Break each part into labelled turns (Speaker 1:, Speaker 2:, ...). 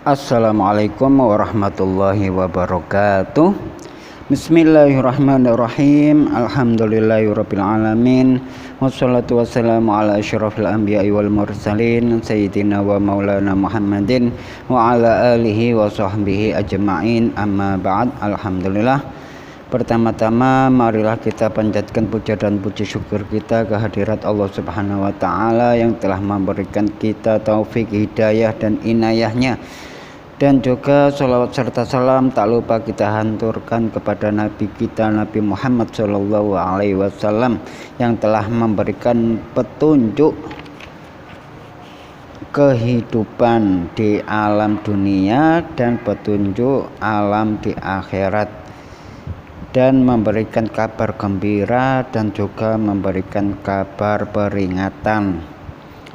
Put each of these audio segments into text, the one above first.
Speaker 1: Assalamualaikum warahmatullahi wabarakatuh. Bismillahirrahmanirrahim. Alhamdulillahirabbil alamin. Wassalatu wassalamu ala asyrafil anbiya'i wal mursalin sayyidina wa maulana Muhammadin wa ala alihi wa sahbihi ajma'in. Amma ba'd. Alhamdulillah. Pertama-tama marilah kita panjatkan puja dan puji syukur kita kehadirat Allah Subhanahu wa taala yang telah memberikan kita taufik, hidayah dan inayahnya. Dan juga salawat serta salam tak lupa kita hanturkan kepada Nabi kita Nabi Muhammad SAW yang telah memberikan petunjuk kehidupan di alam dunia dan petunjuk alam di akhirat, dan memberikan kabar gembira dan juga memberikan kabar peringatan.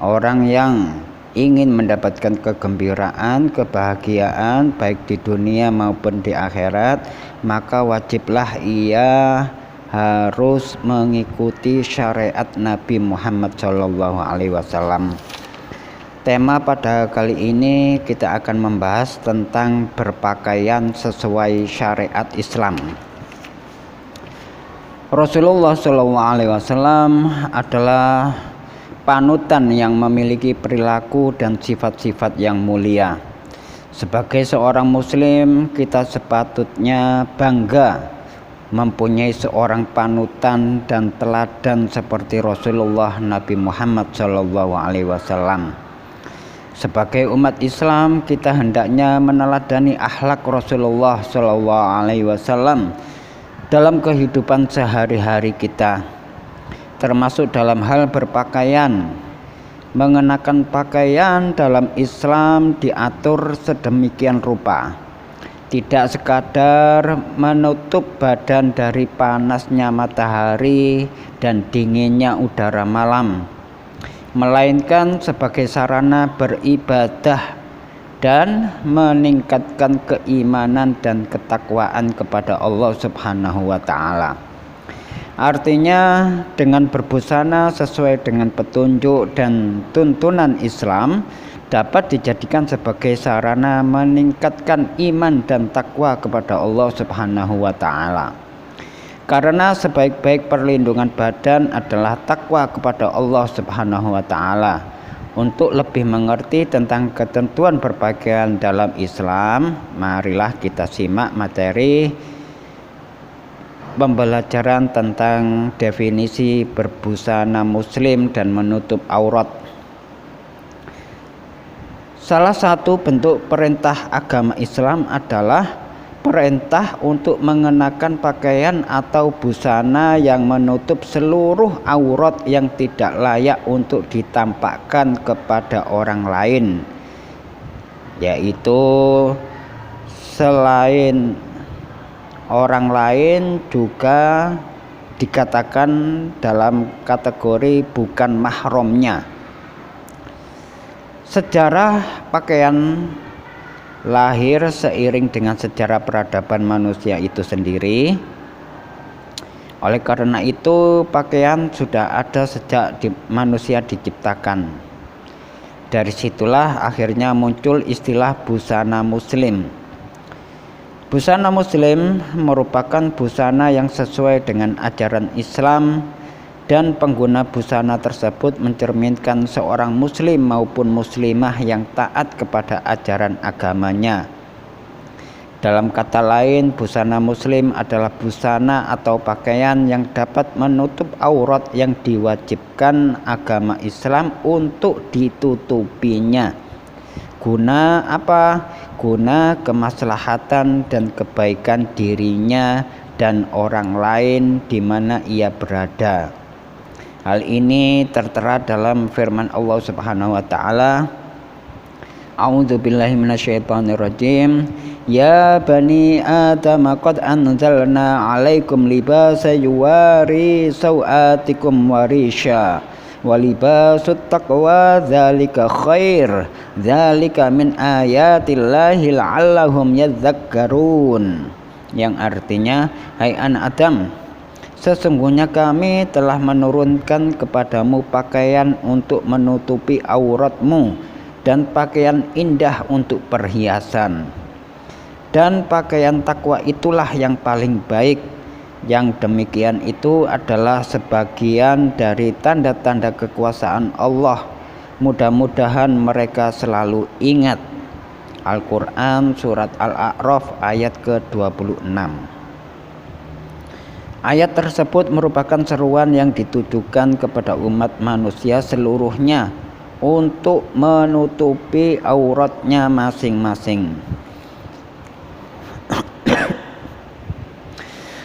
Speaker 1: Orang yang ingin mendapatkan kegembiraan, kebahagiaan baik di dunia maupun di akhirat, maka wajiblah ia harus mengikuti syariat Nabi Muhammad SAW. Tema pada kali ini kita akan membahas tentang berpakaian sesuai syariat Islam. Rasulullah SAW adalah panutan yang memiliki perilaku dan sifat-sifat yang mulia. Sebagai seorang muslim, kita sepatutnya bangga mempunyai seorang panutan dan teladan seperti Rasulullah Nabi Muhammad SAW. Sebagai umat Islam, kita hendaknya meneladani akhlak Rasulullah SAW dalam kehidupan sehari-hari kita, termasuk dalam hal berpakaian. Mengenakan pakaian dalam Islam diatur sedemikian rupa, tidak sekadar menutup badan dari panasnya matahari dan dinginnya udara malam, melainkan sebagai sarana beribadah dan meningkatkan keimanan dan ketakwaan kepada Allah Subhanahu wa taala. Artinya, dengan berbusana sesuai dengan petunjuk dan tuntunan Islam dapat dijadikan sebagai sarana meningkatkan iman dan takwa kepada Allah Subhanahu wa taala. Karena sebaik-baik perlindungan badan adalah takwa kepada Allah Subhanahu wa taala. Untuk lebih mengerti tentang ketentuan berpakaian dalam Islam, marilah kita simak materi pembelajaran tentang definisi berbusana muslim dan menutup aurat. Salah satu bentuk perintah agama Islam adalah perintah untuk mengenakan pakaian atau busana yang menutup seluruh aurat yang tidak layak untuk ditampakkan kepada orang lain, yaitu selain orang lain juga dikatakan dalam kategori bukan mahramnya. Sejarah pakaian lahir seiring dengan sejarah peradaban manusia itu sendiri. Oleh karena itu, pakaian sudah ada sejak manusia diciptakan. Dari situlah akhirnya muncul istilah busana muslim. Busana muslim merupakan busana yang sesuai dengan ajaran Islam, dan pengguna busana tersebut mencerminkan seorang muslim maupun muslimah yang taat kepada ajaran agamanya. Dalam kata lain, busana muslim adalah busana atau pakaian yang dapat menutup aurat yang diwajibkan agama Islam untuk ditutupinya. Guna apa? Guna kemaslahatan dan kebaikan dirinya dan orang lain di mana ia berada. Hal ini tertera dalam firman Allah Subhanahu wa taala, A'udzubillahi minasyaitonirrajim. Ya bani Adam qad anzalna 'alaikum libasa yuwari sawatikum warisha wa libasut taqwa dzalika khair dzalika min ayatillahi la'allahum yadhakkarun. Yang artinya, hai anak Adam, sesungguhnya kami telah menurunkan kepadamu pakaian untuk menutupi auratmu, dan pakaian indah untuk perhiasan. Dan pakaian takwa itulah yang paling baik. Yang demikian itu adalah sebagian dari tanda-tanda kekuasaan Allah. Mudah-mudahan mereka selalu ingat. Al-Quran Surat Al-A'raf ayat ke-26. Ayat tersebut merupakan seruan yang ditujukan kepada umat manusia seluruhnya untuk menutupi auratnya masing-masing.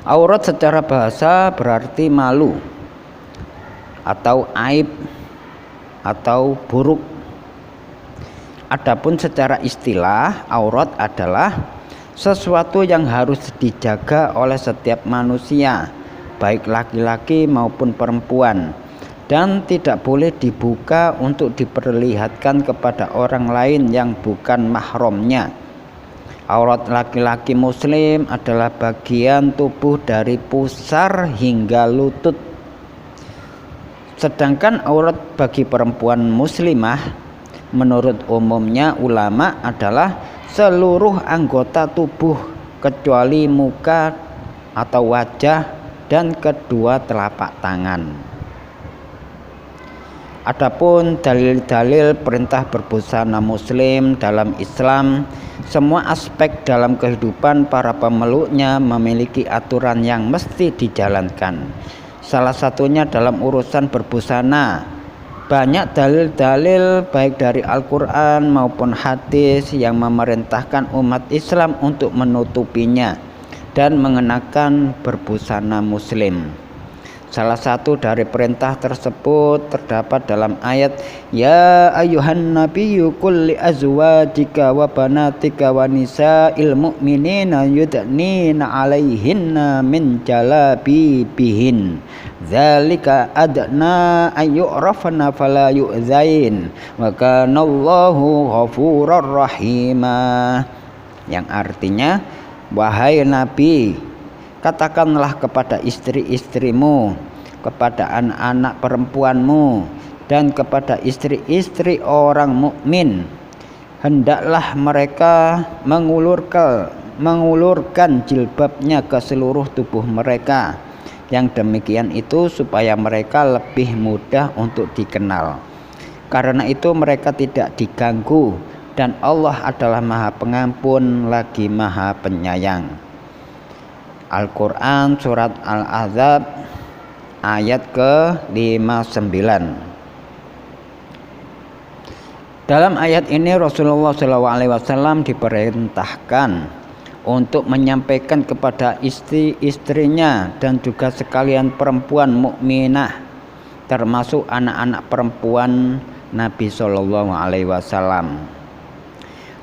Speaker 1: Aurat secara bahasa berarti malu atau aib atau buruk. Adapun secara istilah, aurat adalah sesuatu yang harus dijaga oleh setiap manusia, baik laki-laki maupun perempuan, dan tidak boleh dibuka untuk diperlihatkan kepada orang lain yang bukan mahramnya. Aurat laki-laki muslim adalah bagian tubuh dari pusar hingga lutut. Sedangkan aurat bagi perempuan muslimah menurut umumnya ulama adalah seluruh anggota tubuh kecuali muka atau wajah dan kedua telapak tangan. Adapun dalil-dalil perintah berbusana muslim dalam Islam, semua aspek dalam kehidupan para pemeluknya memiliki aturan yang mesti dijalankan. Salah satunya dalam urusan berbusana. Banyak dalil-dalil baik dari Al-Quran maupun hadis yang memerintahkan umat Islam untuk menutupinya dan mengenakan berbusana muslim. Salah satu dari perintah tersebut terdapat dalam ayat Ya ayyuhan nabiyyu qul li azwajika wa banatika wa nisa'il mu'minina yudnina 'alaihinna min jalabibihin dzalika adna ayyurafna fala yu'zain wa kanallahu ghafurur rahima. Yang artinya, wahai Nabi, katakanlah kepada istri-istrimu, kepada anak-anak perempuanmu, dan kepada istri-istri orang mukmin, hendaklah mereka mengulurkan jilbabnya ke seluruh tubuh mereka. Yang demikian itu supaya mereka lebih mudah untuk dikenal. Karena itu mereka tidak diganggu, dan Allah adalah Maha Pengampun lagi Maha Penyayang. Al-Quran Surat Al-Ahzab ayat ke-59. Dalam ayat ini Rasulullah SAW diperintahkan untuk menyampaikan kepada istri-istrinya dan juga sekalian perempuan mukminah, termasuk anak-anak perempuan Nabi SAW.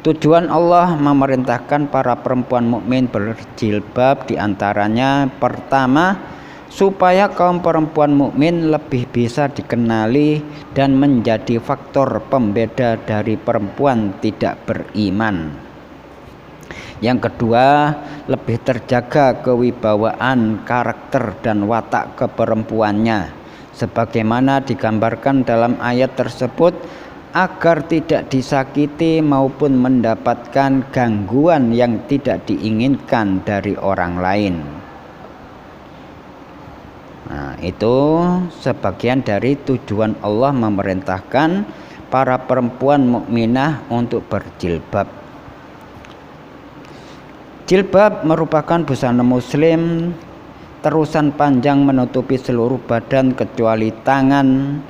Speaker 1: Tujuan Allah memerintahkan para perempuan mukmin berjilbab diantaranya pertama, supaya kaum perempuan mukmin lebih bisa dikenali dan menjadi faktor pembeda dari perempuan tidak beriman. Yang kedua, lebih terjaga kewibawaan karakter dan watak keperempuannya, sebagaimana digambarkan dalam ayat tersebut, agar tidak disakiti maupun mendapatkan gangguan yang tidak diinginkan dari orang lain. Nah, itu sebagian dari tujuan Allah memerintahkan para perempuan mukminah untuk berjilbab. Jilbab merupakan busana muslim terusan panjang menutupi seluruh badan kecuali tangan,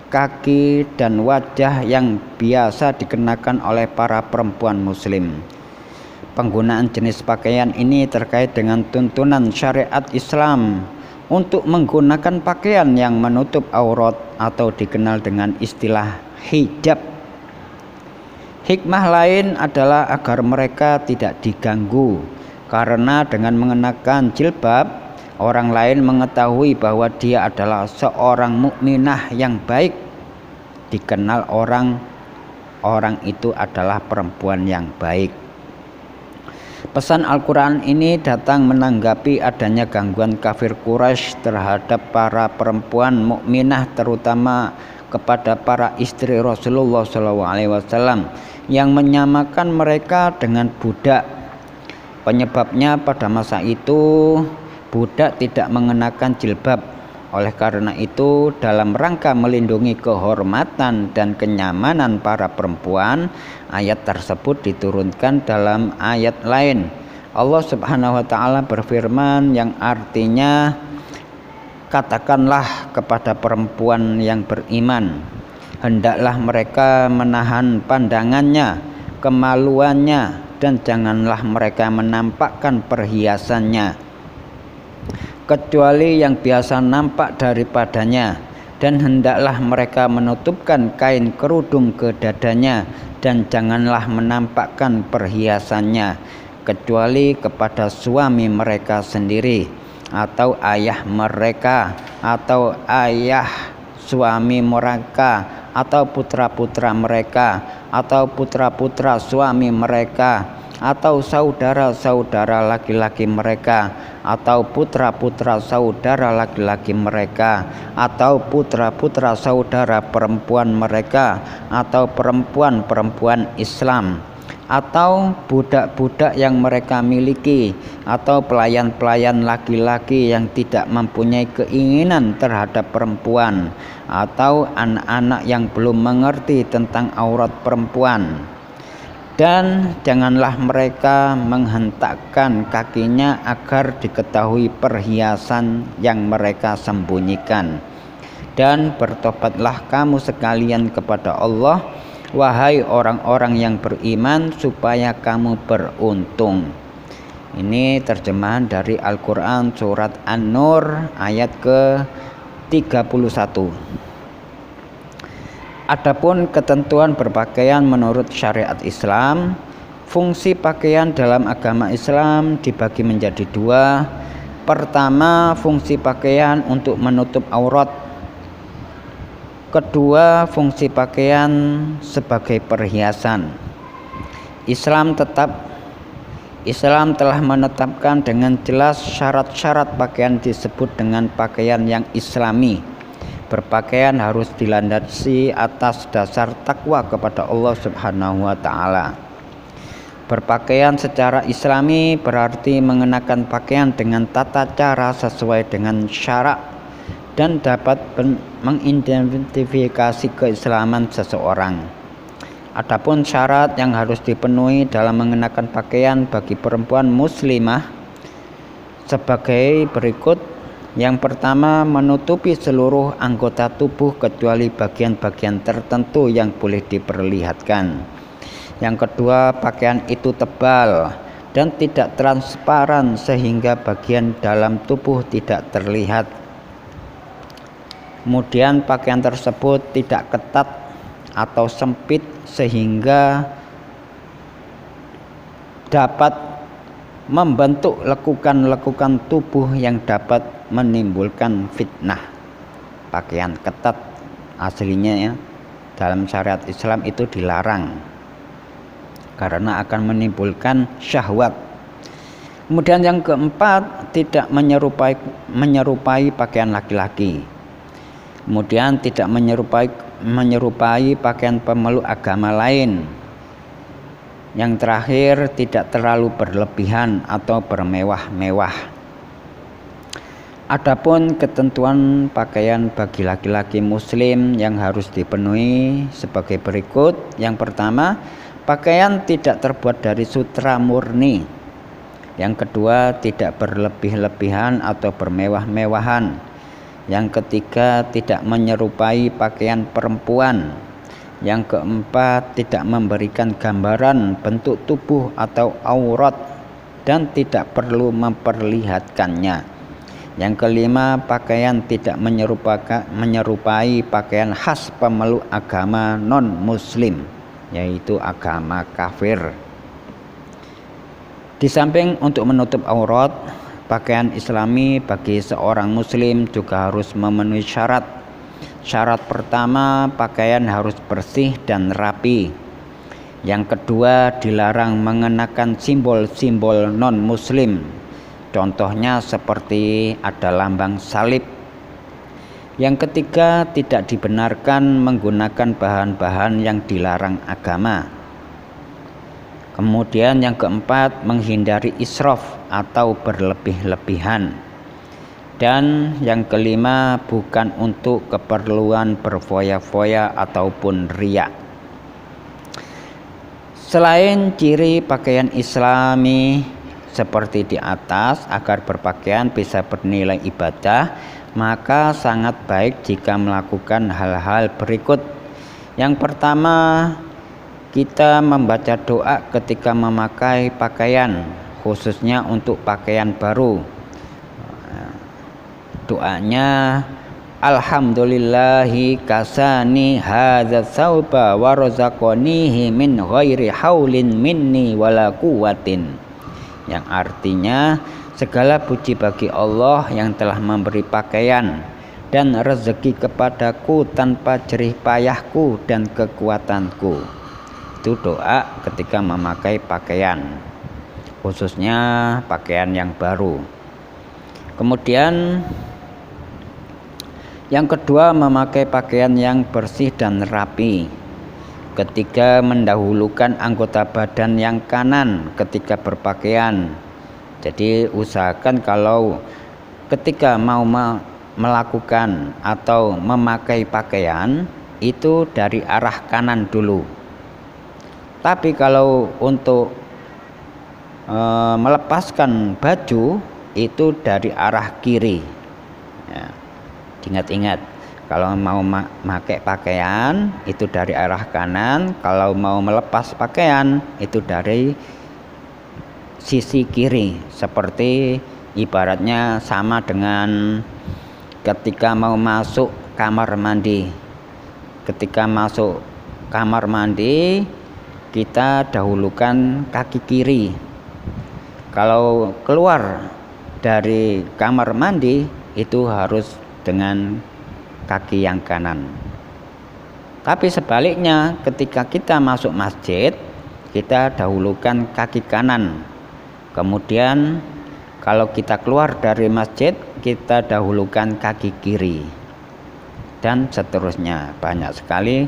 Speaker 1: kaki, dan wajah yang biasa dikenakan oleh para perempuan muslim. Penggunaan jenis pakaian ini terkait dengan tuntunan syariat Islam untuk menggunakan pakaian yang menutup aurat atau dikenal dengan istilah hijab. Hikmah lain adalah agar mereka tidak diganggu, karena dengan mengenakan jilbab orang lain mengetahui bahwa dia adalah seorang mukminah yang baik, dikenal orang itu adalah perempuan yang baik. Pesan Al-Quran ini datang menanggapi adanya gangguan kafir Quraisy terhadap para perempuan mukminah, terutama kepada para istri Rasulullah SAW yang menyamakan mereka dengan budak. Penyebabnya pada masa itu budak tidak mengenakan jilbab. Oleh karena itu, dalam rangka melindungi kehormatan dan kenyamanan para perempuan, ayat tersebut diturunkan dalam ayat lain. Allah Subhanahu wa taala berfirman yang artinya, katakanlah kepada perempuan yang beriman, hendaklah mereka menahan pandangannya, kemaluannya, dan janganlah mereka menampakkan perhiasannya kecuali yang biasa nampak daripadanya, dan hendaklah mereka menutupkan kain kerudung ke dadanya, dan janganlah menampakkan perhiasannya kecuali kepada suami mereka sendiri, atau ayah mereka, atau ayah suami mereka, atau putra-putra mereka, atau putra-putra suami mereka, atau saudara-saudara laki-laki mereka, atau putra-putra saudara laki-laki mereka, atau putra-putra saudara perempuan mereka, atau perempuan-perempuan Islam, atau budak-budak yang mereka miliki, atau pelayan-pelayan laki-laki yang tidak mempunyai keinginan terhadap perempuan, atau anak-anak yang belum mengerti tentang aurat perempuan. Dan janganlah mereka menghentakkan kakinya agar diketahui perhiasan yang mereka sembunyikan. Dan bertobatlah kamu sekalian kepada Allah, wahai orang-orang yang beriman, supaya kamu beruntung. Ini terjemahan dari Al-Quran surat An-Nur ayat ke-31. Adapun ketentuan berpakaian menurut syariat Islam, fungsi pakaian dalam agama Islam dibagi menjadi dua. Pertama, fungsi pakaian untuk menutup aurat. Kedua, fungsi pakaian sebagai perhiasan. Islam telah menetapkan dengan jelas syarat-syarat pakaian disebut dengan pakaian yang islami. Berpakaian harus dilandasi atas dasar takwa kepada Allah Subhanahu wa taala. Berpakaian secara islami berarti mengenakan pakaian dengan tata cara sesuai dengan syarak dan dapat mengidentifikasi keislaman seseorang. Adapun syarat yang harus dipenuhi dalam mengenakan pakaian bagi perempuan muslimah sebagai berikut. Yang pertama, menutupi seluruh anggota tubuh kecuali bagian-bagian tertentu yang boleh diperlihatkan. Yang kedua, pakaian itu tebal dan tidak transparan sehingga bagian dalam tubuh tidak terlihat. Kemudian pakaian tersebut tidak ketat atau sempit sehingga dapat membentuk lekukan-lekukan tubuh yang dapat menimbulkan fitnah. Pakaian ketat aslinya ya dalam syariat Islam itu dilarang karena akan menimbulkan syahwat. Kemudian yang keempat, tidak menyerupai pakaian laki-laki. Kemudian tidak menyerupai pakaian pemeluk agama lain. Yang terakhir, tidak terlalu berlebihan atau bermewah-mewah. Adapun ketentuan pakaian bagi laki-laki muslim yang harus dipenuhi sebagai berikut. Yang pertama, pakaian tidak terbuat dari sutra murni. Yang kedua, tidak berlebih-lebihan atau bermewah-mewahan. Yang ketiga, tidak menyerupai pakaian perempuan. Yang keempat, tidak memberikan gambaran bentuk tubuh atau aurat dan tidak perlu memperlihatkannya. Yang kelima, pakaian tidak menyerupai pakaian khas pemeluk agama non-muslim, yaitu agama kafir. Di samping untuk menutup aurat, pakaian islami bagi seorang muslim juga harus memenuhi syarat. Syarat pertama, pakaian harus bersih dan rapi. Yang kedua, dilarang mengenakan simbol-simbol non-muslim. Contohnya seperti ada lambang salib. Yang ketiga, tidak dibenarkan menggunakan bahan-bahan yang dilarang agama. Kemudian yang keempat, menghindari israf atau berlebih-lebihan. Dan yang kelima, bukan untuk keperluan berfoya-foya ataupun riya. Selain ciri pakaian Islami seperti di atas, agar berpakaian bisa bernilai ibadah, maka sangat baik jika melakukan hal-hal berikut. Yang pertama, kita membaca doa ketika memakai pakaian, khususnya untuk pakaian baru. Doanya, alhamdulillahi kasani hadza tsauba wa razaqanihi min ghairi haulin minni wala quwwatin. Yang artinya, segala puji bagi Allah yang telah memberi pakaian dan rezeki kepadaku tanpa jerih payahku dan kekuatanku. Itu doa ketika memakai pakaian, khususnya pakaian yang baru. Kemudian yang kedua, memakai pakaian yang bersih dan rapi. Ketiga, mendahulukan anggota badan yang kanan ketika berpakaian. Jadi usahakan kalau ketika mau melakukan atau memakai pakaian itu dari arah kanan dulu. Tapi kalau untuk melepaskan baju itu dari arah kiri. Ya. Ingat-ingat, kalau mau pakai pakaian itu dari arah kanan, kalau mau melepas pakaian itu dari sisi kiri. Seperti ibaratnya sama dengan ketika mau masuk kamar mandi. Ketika masuk kamar mandi, kita dahulukan kaki kiri. Kalau keluar dari kamar mandi itu harus dengan kaki yang kanan. Tapi sebaliknya, ketika kita masuk masjid, kita dahulukan kaki kanan. Kemudian kalau kita keluar dari masjid, kita dahulukan kaki kiri. Dan seterusnya, banyak sekali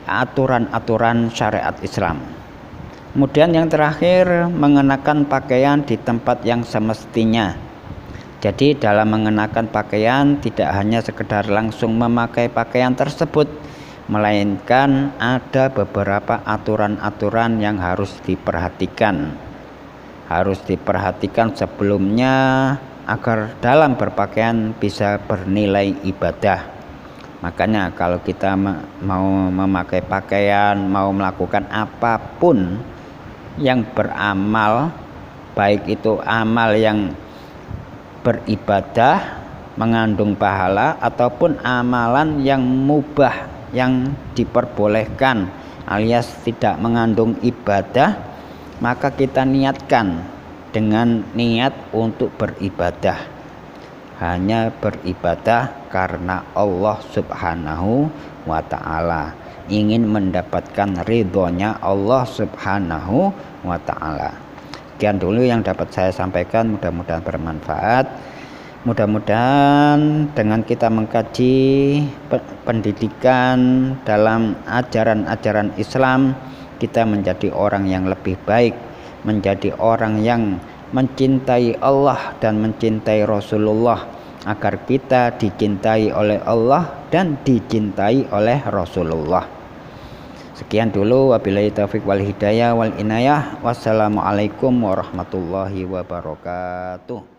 Speaker 1: aturan-aturan syariat Islam. Kemudian yang terakhir, mengenakan pakaian di tempat yang semestinya. Jadi dalam mengenakan pakaian tidak hanya sekedar langsung memakai pakaian tersebut, melainkan ada beberapa aturan-aturan yang harus diperhatikan. Harus diperhatikan sebelumnya agar dalam berpakaian bisa bernilai ibadah. Makanya kalau kita mau memakai pakaian, mau melakukan apapun yang beramal, baik itu amal yang beribadah mengandung pahala ataupun amalan yang mubah yang diperbolehkan alias tidak mengandung ibadah, maka kita niatkan dengan niat untuk beribadah, hanya beribadah karena Allah Subhanahu wa ta'ala, ingin mendapatkan ridhonya Allah Subhanahu wa ta'ala. Sekian dulu yang dapat saya sampaikan, mudah-mudahan bermanfaat. Mudah-mudahan dengan kita mengkaji pendidikan dalam ajaran-ajaran Islam, kita menjadi orang yang lebih baik, menjadi orang yang mencintai Allah dan mencintai Rasulullah, agar kita dicintai oleh Allah dan dicintai oleh Rasulullah. Sekian dulu, wabillahi taufiq wal hidayah wal inayah. Wassalamualaikum warahmatullahi wabarakatuh.